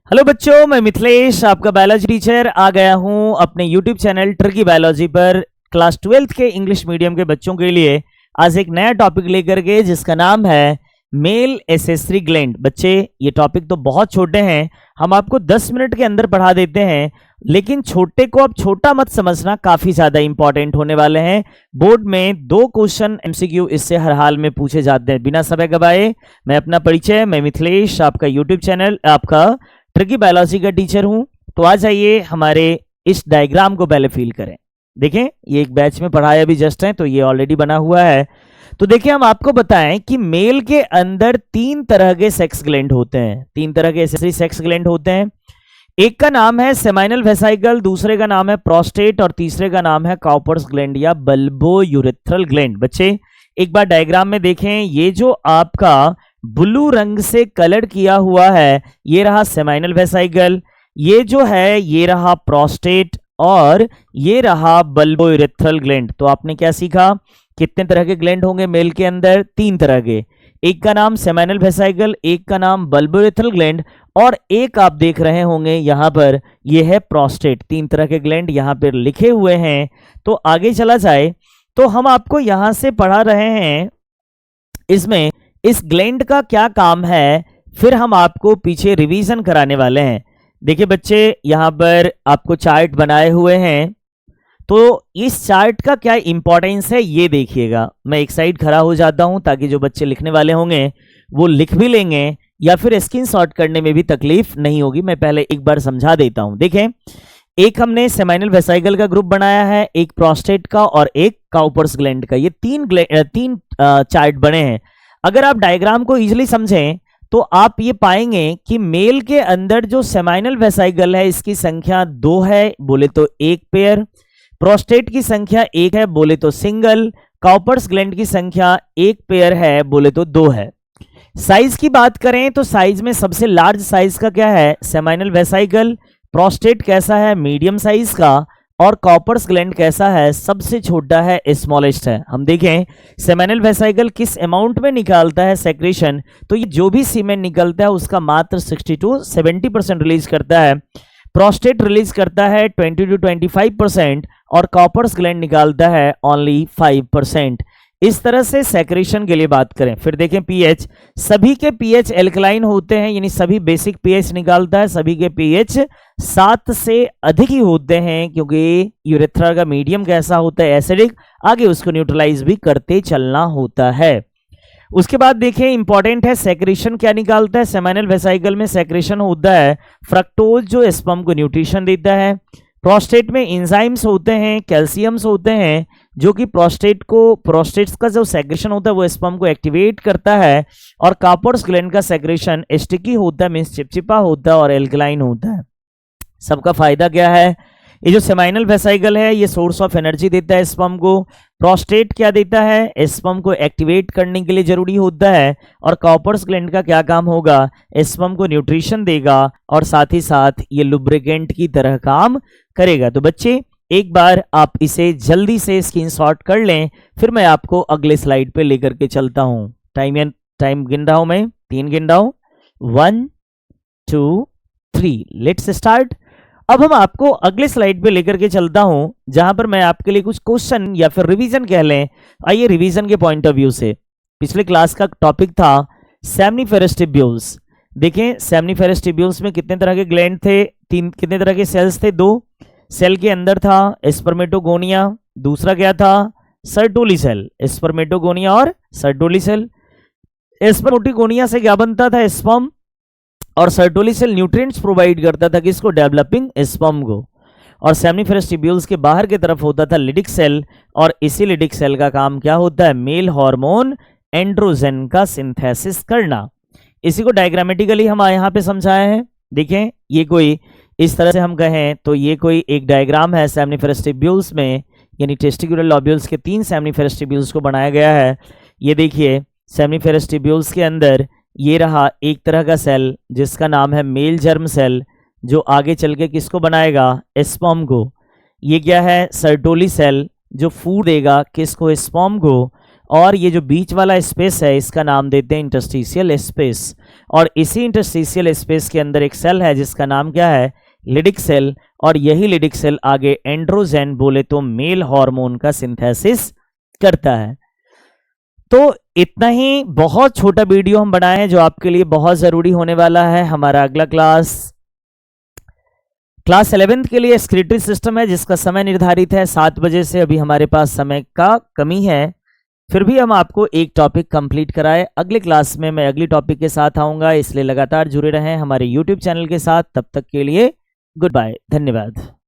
Hello बच्चों, मैं मिथिलेश आपका बायोलॉजी टीचर आ गया हूं अपने यूट्यूब चैनल ट्रिकी बायोलॉजी पर क्लास 12th के इंग्लिश मीडियम के बच्चों के लिए आज एक नया टॉपिक लेकर के जिसका नाम है मेल एसेसरी ग्लैंड। बच्चे, ये टॉपिक तो बहुत छोटे हैं, हम आपको 10 मिनट के अंदर पढ़ा देते हैं, लेकिन छोटे को आप छोटा मत समझना, काफी ज्यादा इंपॉर्टेंट होने वाले हैं। बोर्ड में 2 क्वेश्चन एमसीक्यू इससे हर हाल में पूछे जाते हैं। बिना समय गवाए मैं अपना परिचय, मैं मिथिलेश आपका यूट्यूब चैनल आपका ट्रिकी बायोलॉजी का टीचर हूं। तो आ जाइए हमारे इस डायग्राम को पहले फील करें। देखें, ये एक बैच में पढ़ाया भी जस्ट है, तो ये ऑलरेडी बना हुआ है। तो देखिए, हम आपको बताएं कि मेल के अंदर 3 तरह के सेक्स ग्लैंड होते हैं, 3 तरह के एसेसरी सेक्स ग्लैंड होते हैं। एक का नाम है सेमाइनल वेसाइकल, दूसरे का नाम है प्रोस्टेट और तीसरे का नाम है काउपर्स ग्लैंड या बल्बो यूरेथ्रल ग्लैंड। बच्चे, एक बार डायग्राम में देखें, ये जो आपका ब्लू रंग से कलर किया हुआ है ये रहा सेमाइनल वेसाइकल, ये जो है ये रहा प्रोस्टेट और ये रहा बल्बो यूरेथ्रल ग्लैंड। तो आपने क्या सीखा, कितने तरह के ग्लैंड होंगे मेल के अंदर? 3 तरह के। एक का नाम सेमाइनल वेसाइकल, एक का नाम बल्बो यूरेथ्रल ग्लैंड और एक आप देख रहे होंगे यहां पर ये है प्रोस्टेट। 3 तरह के ग्लैंड यहां पर लिखे हुए हैं। तो आगे चला जाए तो हम आपको यहां से पढ़ा रहे हैं इसमें इस ग्लैंड का क्या काम है, फिर हम आपको पीछे रिवीजन कराने वाले हैं। देखिए बच्चे, यहां पर आपको चार्ट बनाए हुए हैं, तो इस चार्ट का क्या इंपॉर्टेंस है ये देखिएगा। मैं एक साइड खड़ा हो जाता हूं ताकि जो बच्चे लिखने वाले होंगे वो लिख भी लेंगे या फिर स्क्रीनशॉट करने में भी तकलीफ नहीं होगी। मैं पहले एक बार समझा देता हूं। देखें, एक हमने सेमाइनल वेसाइकल का ग्रुप बनाया है, एक प्रोस्टेट का और एक काउपर्स ग्लैंड का। ये 3 चार्ट बने हैं। अगर आप डायग्राम को इजीली समझें तो आप ये पाएंगे कि मेल के अंदर जो सेमाइनल वेसाइकल है इसकी संख्या 2 है, बोले तो 1 पेयर। प्रोस्टेट की संख्या 1 है, बोले तो सिंगल। काउपर्स ग्लैंड की संख्या 1 पेयर है, बोले तो 2 है। साइज की बात करें तो साइज में सबसे लार्ज साइज का क्या है? Seminal vesicle. प्रोस्टेट कैसा है? मीडियम साइज का। और काउपर्स ग्लैंड कैसा है? सबसे छोटा है, स्मॉलेस्ट है। हम देखें सेमाइनल वेसाइकल किस अमाउंट में निकालता है सेक्रेशन, तो ये जो भी सीमेन निकलता है उसका मात्र 60 to 70% रिलीज करता है। प्रोस्टेट रिलीज करता है 20 to 25% और काउपर्स ग्लैंड निकालता है ओनली 5%। इस तरह से सेक्रेशन के लिए बात करें। फिर देखें पीएच, सभी के पीएच एल्कलाइन होते हैं, यानी सभी बेसिक पीएच निकालता है। सभी के पीएच 7 से अधिक ही होते हैं, क्योंकि यूरेथ्रा का मीडियम कैसा होता है? एसिडिक। आगे उसको न्यूट्रलाइज भी करते चलना होता है। उसके बाद देखें, इंपॉर्टेंट है सेक्रेशन क्या निकालता है। सेमाइनल वेसाइकल में सेक्रेशन होता है फ्रक्टोज, जो स्पर्म को न्यूट्रिशन देता है। प्रोस्टेट में एंजाइम्स होते हैं, कैल्शियम्स होते हैं, जो कि प्रोस्टेट्स का जो सेक्रेशन होता है वो स्पर्म को एक्टिवेट करता है। और काउपर्स ग्लैंड का सेक्रेशन स्टिकी होता है, मींस चिपचिपा होता है और एल्कलाइन होता है। सबका फायदा क्या है? ये जो सेमाइनल वेसाइकल है ये सोर्स ऑफ एनर्जी देता है स्पर्म को। प्रोस्टेट क्या देता है? स्पर्म को एक्टिवेट करने के लिए जरूरी होता है। और काउपर्स ग्लैंड का क्या काम होगा? स्पर्म को न्यूट्रिशन देगा और साथ ही साथ ये लुब्रिकेंट की तरह काम करेगा। तो बच्चे, एक बार आप इसे जल्दी से स्क्रीनशॉट कर लें, फिर मैं आपको अगले स्लाइड पे लेकर के चलता हूं। टाइम गिन रहा हूं मैं, 3 गिन रहा हूं, 1 2 3। Let's start. अब हम आपको अगले स्लाइड पे लेकर के चलता हूं, जहां पर मैं आपके लिए कुछ क्वेश्चन या फिर रिवीजन कह लें। आइए रिवीजन के पॉइंट ऑफ व्यू से, पिछले क्लास का टॉपिक था सेमनीफेरस ट्यूब्यूल्स। देखें, सेमनीफेरस ट्यूब्यूल्स में कितने तरह के ग्लैंड थे? 3। कितने तरह के सेल्स थे? 2। सेल के अंदर था स्पर्मेटोगोनिया, दूसरा क्या था? Sertoli cell. स्पर्मेटोगोनिया और सर्टोली सेल। स्पर्मेटोगोनिया से क्या बनता था? स्पर्म। और सर्टोली सेल न्यूट्रिएंट्स प्रोवाइड करता था किसको? डेवलपिंग स्पर्म को। और सेमनीफेरस ट्यूब्यूल्स के बाहर की तरफ होता था लिडिक सेल, और इसी लिडिक सेल का काम क्या होता है? मेल हार्मोन एंड्रोजन का सिंथेसिस करना। इसी को डायग्रामेटिकली हम यहाँ पे समझाए हैं। देखें, ये कोई इस तरह से हम कहें तो ये कोई एक डायग्राम है सेमनीफेरस ट्यूब्यूल्स में, यानी टेस्टिकुलर लोब्यूल्स के 3 सेमनीफेरस ट्यूब्यूल्स को बनाया गया है। ये देखिए, सेमनीफेरस ट्यूब्यूल्स के अंदर ये रहा एक तरह का सेल जिसका नाम है मेल जर्म सेल, जो आगे चल के किसको बनाएगा? स्पर्म को। ये क्या है? सर्टोली सेल, जो फूड देगा किसको? स्पर्म को। और ये जो बीच वाला स्पेस है इसका नाम देते हैं इंटरस्टिशियल स्पेस। और इसी इंटरस्टिशियल स्पेस के अंदर एक सेल है जिसका नाम क्या है, लिडिक सेल। और यही लिडिक सेल आगे एंड्रोजन बोले तो मेल हार्मोन का सिंथेसिस करता है। तो इतना ही, बहुत छोटा वीडियो हम बनाए हैं जो आपके लिए बहुत जरूरी होने वाला है। हमारा अगला क्लास 11th के लिए एक्सक्रीटरी सिस्टम है जिसका समय निर्धारित है 7 बजे से। अभी हमारे पास समय का कमी है, फिर भी हम आपको एक टॉपिक कंप्लीट कराए। अगले क्लास में मैं अगली टॉपिक के साथ आऊंगा, इसलिए लगातार जुड़े रहें हमारे यूट्यूब चैनल के साथ। तब तक के लिए गुड बाय, धन्यवाद।